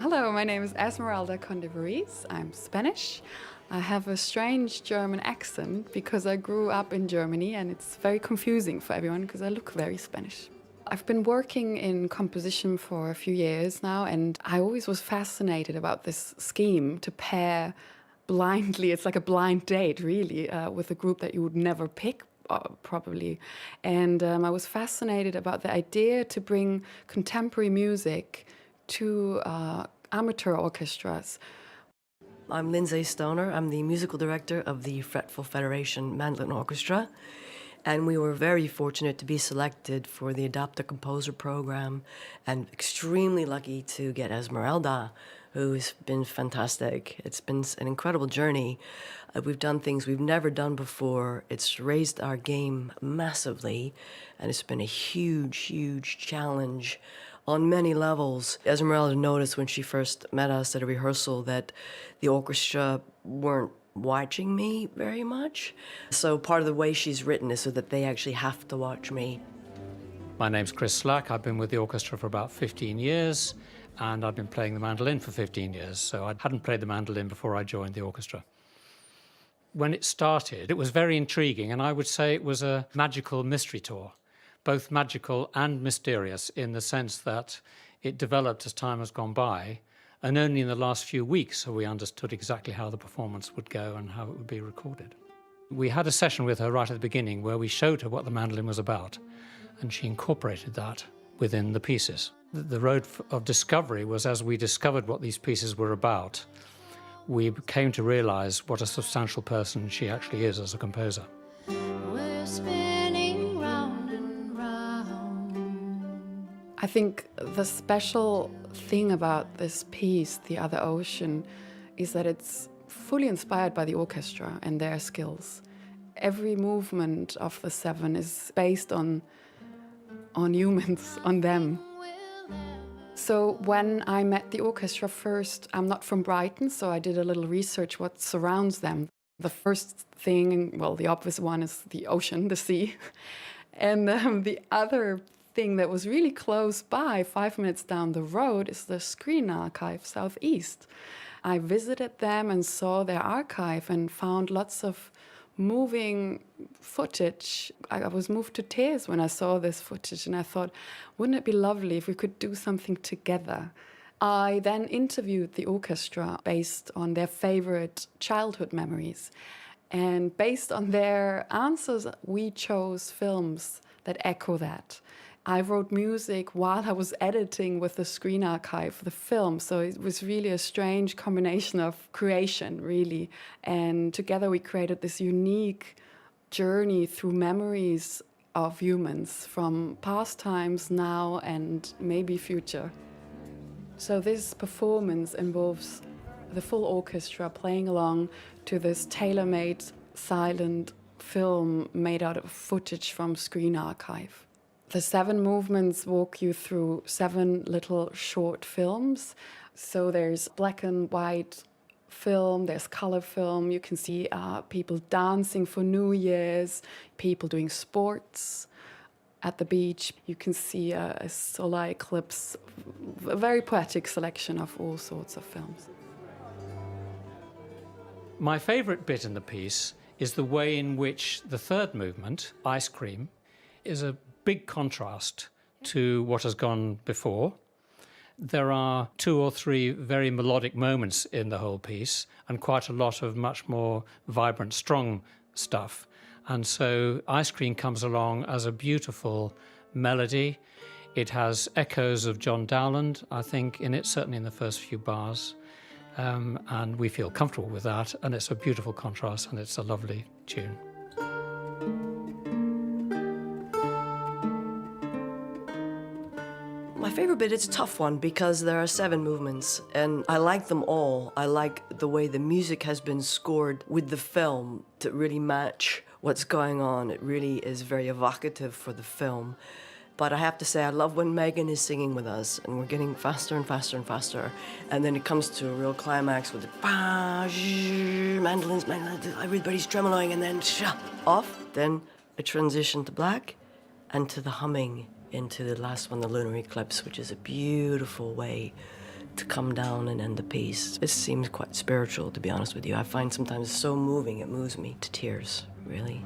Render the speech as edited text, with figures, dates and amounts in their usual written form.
Hello, my name is Esmeralda Conde Ruiz. I'm Spanish. I have a strange German accent because I grew up in Germany and it's very confusing for everyone because I look very Spanish. I've been working in composition for a few years now, and I always was fascinated about this scheme to pair blindly, it's like a blind date really, with a group that you would never pick probably. And I was fascinated about the idea to bring contemporary music to amateur orchestras. I'm Lindsay Stoner. I'm the musical director of the Fretful Federation Mandolin Orchestra, and we were very fortunate to be selected for the Adopt a Composer program, and extremely lucky to get Esmeralda, who's been fantastic. It's been an incredible journey. We've done things we've never done before. It's raised our game massively, and it's been a huge, huge challenge on many levels. Esmeralda noticed when she first met us at a rehearsal that the orchestra weren't watching me very much. So part of the way she's written is so that they actually have to watch me. My name's Chris Slack. I've been with the orchestra for about 15 years, and I've been playing the mandolin for 15 years, so I hadn't played the mandolin before I joined the orchestra. When it started, it was very intriguing, and I would say it was a magical mystery tour. Both magical and mysterious in the sense that it developed as time has gone by, and only in the last few weeks have we understood exactly how the performance would go and how it would be recorded. We had a session with her right at the beginning where we showed her what the mandolin was about, and she incorporated that within the pieces. The road of discovery was as we discovered what these pieces were about, we came to realize what a substantial person she actually is as a composer. I think the special thing about this piece, The Other Ocean, is that it's fully inspired by the orchestra and their skills. Every movement of the seven is based on humans, on them. So when I met the orchestra first, I'm not from Brighton, so I did a little research what surrounds them. The first thing, well, the obvious one is the ocean, the sea. And the other thing that was really close by, 5 minutes down the road, is the Screen Archive Southeast. I visited them and saw their archive and found lots of moving footage. I was moved to tears when I saw this footage, and I thought, wouldn't it be lovely if we could do something together? I then interviewed the orchestra based on their favorite childhood memories. And based on their answers, we chose films that echo that. I wrote music while I was editing with the Screen Archive, the film, so it was really a strange combination of creation, really. And together we created this unique journey through memories of humans from past times, now, and maybe future. So this performance involves the full orchestra playing along to this tailor-made silent film made out of footage from Screen Archive. The 7 movements walk you through 7 little short films. So there's black and white film, there's color film. You can see people dancing for New Year's, people doing sports at the beach. You can see a solar eclipse, a very poetic selection of all sorts of films. My favorite bit in the piece is the way in which the third movement, Ice Cream, is a big contrast to what has gone before. There are 2 or 3 very melodic moments in the whole piece and quite a lot of much more vibrant, strong stuff. And so Ice Cream comes along as a beautiful melody. It has echoes of John Dowland, I think, in it, certainly in the first few bars. And we feel comfortable with that, and it's a beautiful contrast, and it's a lovely tune. My favorite bit, it's a tough one because there are 7 movements and I like them all. I like the way the music has been scored with the film to really match what's going on. It really is very evocative for the film. But I have to say, I love when Megan is singing with us and we're getting faster and faster and faster. And then it comes to a real climax with the mandolins, everybody's tremoloing, and then off. Then a transition to black and to the humming into the last one, the lunar eclipse, which is a beautiful way to come down and end the piece. This seems quite spiritual, to be honest with you. I find sometimes it's so moving, it moves me to tears, really.